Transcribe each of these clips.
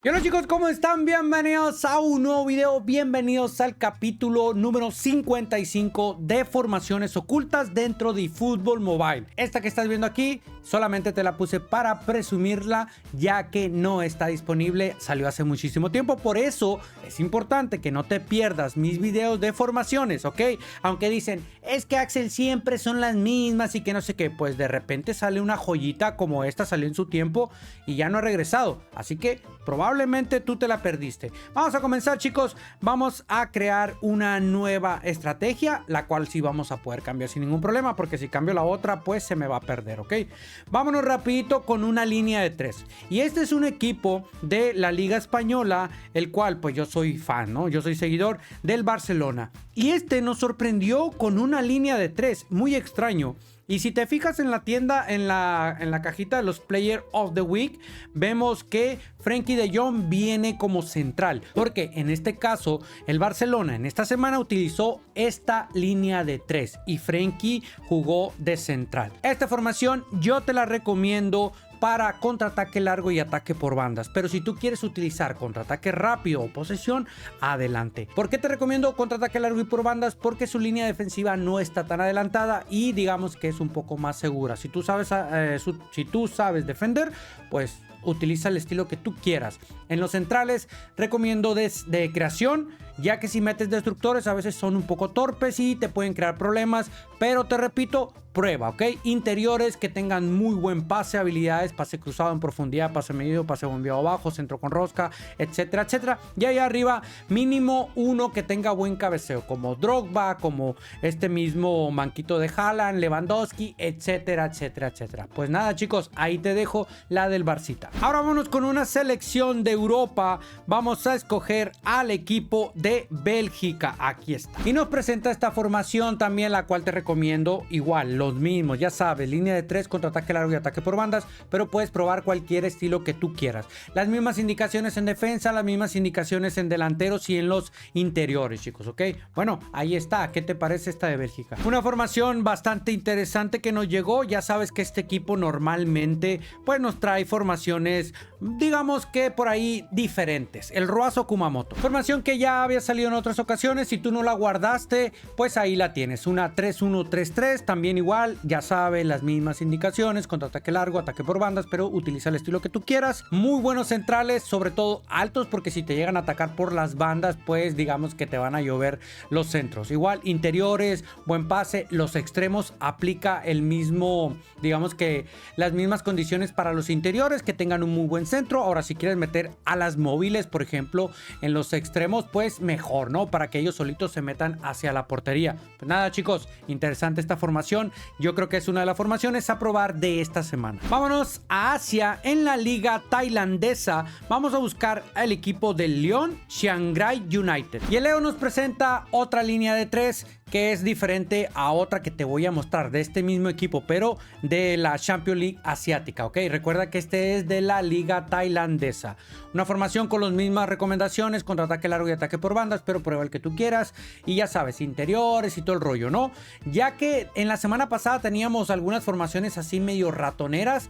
Y hola chicos, ¿cómo están? Bienvenidos a un nuevo video, bienvenidos al capítulo número 55 de formaciones ocultas dentro de eFootball Mobile. Esta que estás viendo aquí solamente te la puse para presumirla, ya que no está disponible, salió hace muchísimo tiempo. Por eso es importante que no te pierdas mis videos de formaciones, ¿ok? Aunque dicen, es que Axel siempre son las mismas y que no sé qué, pues de repente sale una joyita como esta salió en su tiempo y ya no ha regresado, así que probablemente tú te la perdiste. Vamos a comenzar, chicos. Vamos a crear una nueva estrategia, la cual sí vamos a poder cambiar sin ningún problema, porque si cambio la otra pues se me va a perder, ¿ok? Vámonos rapidito con una línea de 3. Y este es un equipo de la Liga Española, el cual pues yo soy fan, ¿no? Yo soy seguidor del Barcelona. Y este nos sorprendió con una línea de 3, muy extraño. Y si te fijas en la tienda, en la cajita de los Player of the Week, vemos que Frenkie de Jong viene como central. Porque en este caso, el Barcelona en esta semana utilizó esta línea de 3 y Frenkie jugó de central. Esta formación yo te la recomiendo para contraataque largo y ataque por bandas, pero si tú quieres utilizar contraataque rápido o posesión, adelante. ¿Por qué te recomiendo contraataque largo y por bandas? Porque su línea defensiva no está tan adelantada y digamos que es un poco más segura. Si tú sabes defender, pues utiliza el estilo que tú quieras. En los centrales recomiendo de creación, ya que si metes destructores a veces son un poco torpes y te pueden crear problemas, pero te repito, prueba, ¿ok? Interiores que tengan muy buen pase, habilidades, pase cruzado en profundidad, pase medido, pase bombeado abajo, centro con rosca, etcétera, etcétera. Y ahí arriba, mínimo uno que tenga buen cabeceo, como Drogba, como este mismo manquito de Haaland, Lewandowski, etcétera, etcétera, etcétera. Pues nada, chicos, ahí te dejo la del Barcita. Ahora vámonos con una selección de Europa. Vamos a escoger al equipo de Bélgica. Aquí está. Y nos presenta esta formación también, la cual te recomiendo igual. Los mismos, ya sabes, línea de 3, contraataque largo y ataque por bandas, pero puedes probar cualquier estilo que tú quieras. Las mismas indicaciones en defensa, las mismas indicaciones en delanteros y en los interiores, chicos, ¿ok? Bueno, ahí está. ¿Qué te parece esta de Bélgica? Una formación bastante interesante que nos llegó. Ya sabes que este equipo normalmente pues nos trae formaciones, digamos que por ahí diferentes. El Roazo Kumamoto. Formación que ya había salido en otras ocasiones. Si tú no la guardaste, pues ahí la tienes. Una 3-1-3-3, también igual, ya sabes, las mismas indicaciones, contraataque largo, ataque por bandas, pero utiliza el estilo que tú quieras. Muy buenos centrales, sobre todo altos, porque si te llegan a atacar por las bandas, pues digamos que te van a llover los centros. Igual, interiores, buen pase, los extremos, aplica el mismo, digamos que las mismas condiciones para los interiores, que tengan un muy buen centro. Ahora, si quieres meter a las móviles, por ejemplo, en los extremos, pues mejor, ¿no? Para que ellos solitos se metan hacia la portería. Pues nada, chicos, interesante esta formación. Yo creo que es una de las formaciones a probar de esta semana. Vámonos a Asia. En la liga tailandesa vamos a buscar al equipo del León Chiang Rai United. Y el Leo nos presenta otra línea de 3 que es diferente a otra que te voy a mostrar de este mismo equipo, pero de la Champions League asiática, ¿ok? Recuerda que este es de la liga tailandesa. Una formación con las mismas recomendaciones, contraataque largo y ataque por bandas, pero prueba el que tú quieras. Y ya sabes, interiores y todo el rollo, ¿no? Ya que en la semana pasada teníamos algunas formaciones así medio ratoneras,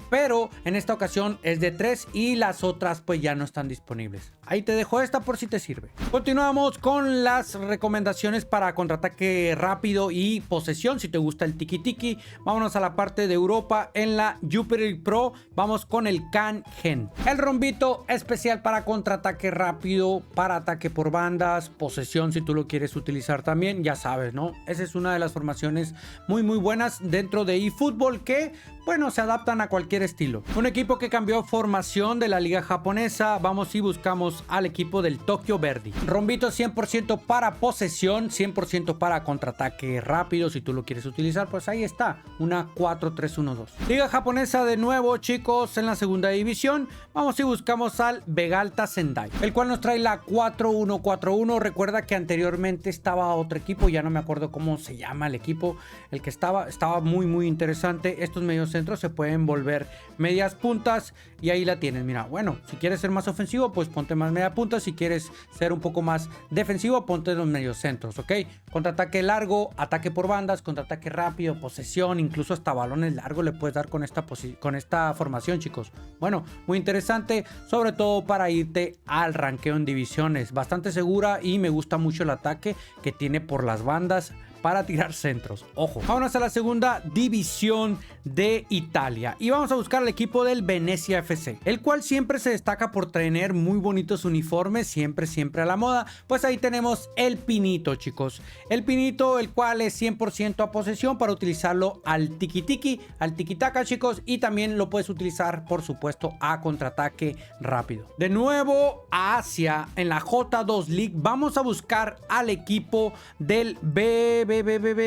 pero en esta ocasión es de 3 y las otras pues ya no están disponibles. Ahí te dejo esta por si te sirve. Continuamos con las recomendaciones para contraataque rápido y posesión. Si te gusta el tiki tiki, vámonos a la parte de Europa. En la Jupiler Pro vamos con el Can Gen. El rombito especial para contraataque rápido, para ataque por bandas, posesión si tú lo quieres utilizar también, ya sabes, ¿no? Esa es una de las formaciones muy buenas dentro de eFootball que, bueno, se adaptan a cualquier estilo. Un equipo que cambió formación de la liga japonesa. Vamos y buscamos al equipo del Tokyo Verdy. Rombito 100% para posesión, 100% para contraataque rápido. Si tú lo quieres utilizar, pues ahí está. Una 4-3-1-2. Liga japonesa de nuevo, chicos, en la segunda división. Vamos y buscamos al Vegalta Sendai, el cual nos trae la 4-1-4-1. Recuerda que anteriormente estaba otro equipo, ya no me acuerdo cómo se llama el equipo. El que estaba muy interesante. Estos medios mediocentros se pueden volver medias puntas y ahí la tienes. Mira, bueno, si quieres ser más ofensivo, pues ponte más media punta. Si quieres ser un poco más defensivo, ponte los mediocentros, ¿ok? Contraataque largo, ataque por bandas, contraataque rápido, posesión, incluso hasta balones largos le puedes dar con esta formación, chicos. Bueno, muy interesante, sobre todo para irte al ranqueo en divisiones. Bastante segura y me gusta mucho el ataque que tiene por las bandas para tirar centros. Ojo, vámonos a la segunda división de Italia y vamos a buscar al equipo del Venezia FC, el cual siempre se destaca por tener muy bonitos uniformes, siempre a la moda. Pues ahí tenemos el Pinito, chicos. El Pinito, el cual es 100% a posesión para utilizarlo al tiki-tiki, al tiki-taka, chicos, y también lo puedes utilizar, por supuesto, a contraataque rápido. De nuevo a Asia, en la J2 League, vamos a buscar al equipo del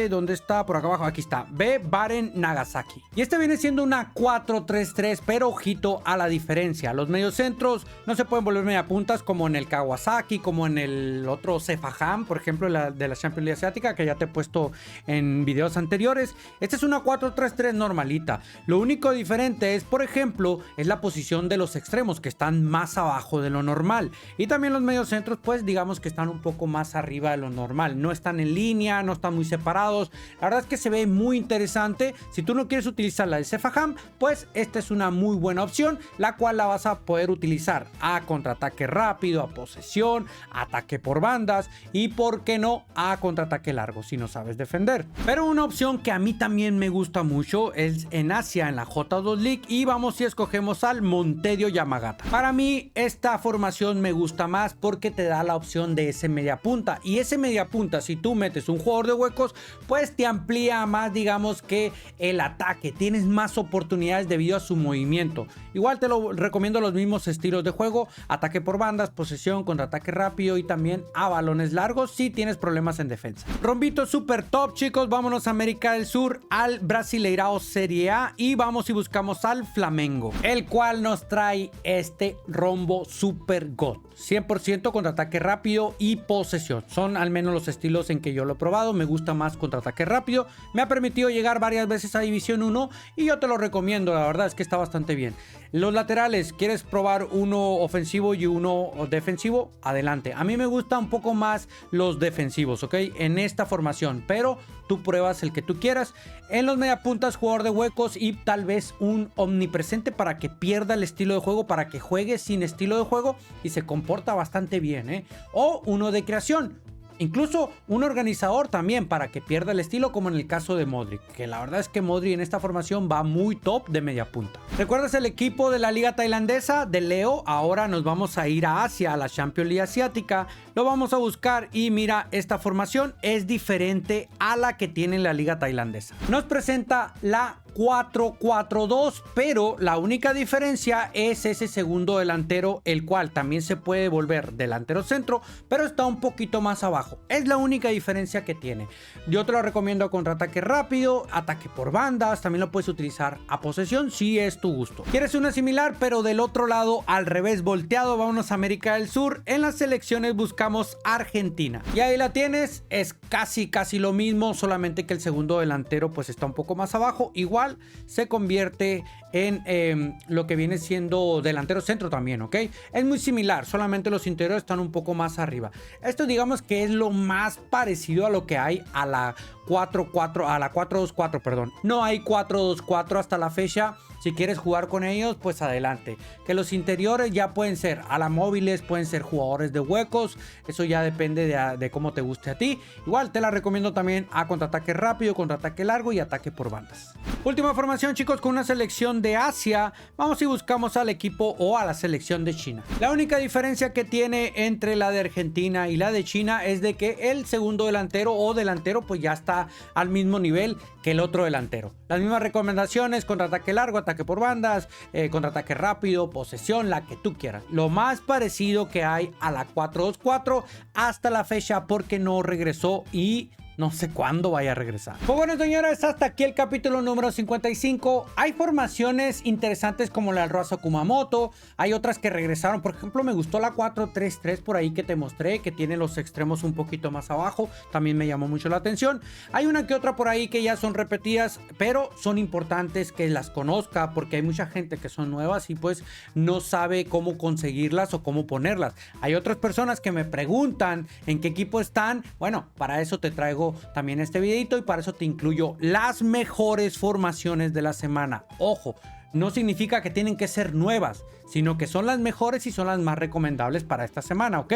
¿dónde está? Por acá abajo, aquí está, Baren Nagasaki. Y este viene siendo una 4-3-3, pero ojito a la diferencia. Los mediocentros no se pueden volver media puntas como en el Kawasaki, como en el otro Sefaham, por ejemplo, de la Champions League Asiática, que ya te he puesto en videos anteriores. Esta es una 4-3-3 normalita. Lo único diferente es, por ejemplo, es la posición de los extremos, que están más abajo de lo normal. Y también los mediocentros, pues digamos que están un poco más arriba de lo normal. No están en línea, no están muy separados. La verdad es que se ve muy interesante. Si tú no quieres utilizar la de Sefaham, pues esta es una muy buena opción, la cual la vas a poder utilizar a contraataque rápido, a posesión, ataque por bandas y, por qué no, a contraataque largo si no sabes defender. Pero una opción que a mí también me gusta mucho es en Asia, en la J2 League, y vamos y escogemos al Montedio Yamagata. Para mí esta formación me gusta más porque te da la opción de ese media punta, y ese media punta, si tú metes un jugador de huecos, pues te amplía más, digamos, que el ataque. Tienes más oportunidades debido a su movimiento. Igual te lo recomiendo los mismos estilos de juego: ataque por bandas, posesión, contraataque rápido y también a balones largos si tienes problemas en defensa. Rombito super top, chicos. Vámonos a América del Sur, al Brasileirao Serie A, y vamos y buscamos al Flamengo, el cual nos trae este rombo super god. 100% contraataque rápido y posesión. Son al menos los estilos en que yo lo he probado. Me gusta más contraataque rápido. Me ha permitido llegar varias veces a División 1 y yo te lo recomiendo. La verdad es que está bastante bien. Los laterales, ¿quieres probar uno ofensivo y uno defensivo? Adelante. A mí me gusta un poco más los defensivos, ¿ok? En esta formación, pero tú pruebas el que tú quieras. En los mediapuntas, jugador de huecos y tal vez un omnipresente para que pierda el estilo de juego, para que juegue sin estilo de juego y se comporta bastante bien, ¿eh? O uno de creación. Incluso un organizador también para que pierda el estilo, como en el caso de Modric, que la verdad es que Modric en esta formación va muy top de media punta. ¿Recuerdas el equipo de la liga tailandesa de Leo? Ahora nos vamos a ir a Asia, a la Champions League Asiática. Lo vamos a buscar y mira, esta formación es diferente a la que tiene la liga tailandesa. Nos presenta la 4-4-2, pero la única diferencia es ese segundo delantero, el cual también se puede volver delantero centro, pero está un poquito más abajo. Es la única diferencia que tiene. Yo te lo recomiendo a contraataque rápido, ataque por bandas, también lo puedes utilizar a posesión si es tu gusto. ¿Quieres una similar pero del otro lado, al revés, volteado? Vámonos a América del Sur. En las selecciones buscamos Argentina y ahí la tienes. Es casi lo mismo, solamente que el segundo delantero pues está un poco más abajo. Igual se convierte en lo que viene siendo delantero centro también, ¿ok? Es muy similar, solamente los interiores están un poco más arriba. Esto digamos que es lo más parecido a lo que hay a la 4-2-4, perdón. No hay 4-2-4 hasta la fecha. Si quieres jugar con ellos, pues adelante. Que los interiores ya pueden ser ala móviles, pueden ser jugadores de huecos. Eso ya depende de cómo te guste a ti. Igual te la recomiendo también a contraataque rápido, contraataque largo y ataque por bandas. Última formación, chicos, con una selección de Asia. Vamos y buscamos al equipo o a la selección de China. La única diferencia que tiene entre la de Argentina y la de China es de que el segundo delantero o delantero pues ya está al mismo nivel que el otro delantero. Las mismas recomendaciones: contraataque largo, ataque por bandas, contraataque rápido, posesión, la que tú quieras. Lo más parecido que hay a la 4-2-4 hasta la fecha, porque no regresó y no sé cuándo vaya a regresar. Pues bueno, señores, hasta aquí el capítulo número 55. Hay formaciones interesantes como la del Roazo Kumamoto. Hay otras que regresaron. Por ejemplo, me gustó la 4-3-3 por ahí que te mostré, que tiene los extremos un poquito más abajo. También me llamó mucho la atención. Hay una que otra por ahí que ya son repetidas, pero son importantes que las conozca porque hay mucha gente que son nuevas y pues no sabe cómo conseguirlas o cómo ponerlas. Hay otras personas que me preguntan en qué equipo están. Bueno, para eso te traigo también este videito y para eso te incluyo las mejores formaciones de la semana. Ojo, no significa que tienen que ser nuevas, sino que son las mejores y son las más recomendables para esta semana, ¿ok?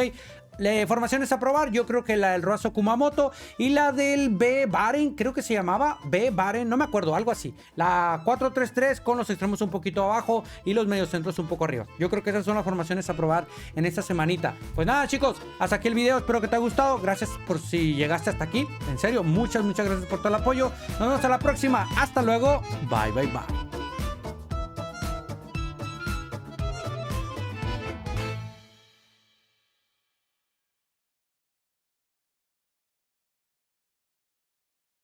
Formaciones a probar, yo creo que la del Roazo Kumamoto y la del B. Baren, creo que se llamaba B. Baren, no me acuerdo, algo así. La 4-3-3 con los extremos un poquito abajo y los mediocentros un poco arriba. Yo creo que esas son las formaciones a probar en esta semanita. Pues nada, chicos, hasta aquí el video, espero que te haya gustado. Gracias por si llegaste hasta aquí. En serio, muchas gracias por todo el apoyo. Nos vemos a la próxima. Hasta luego. Bye.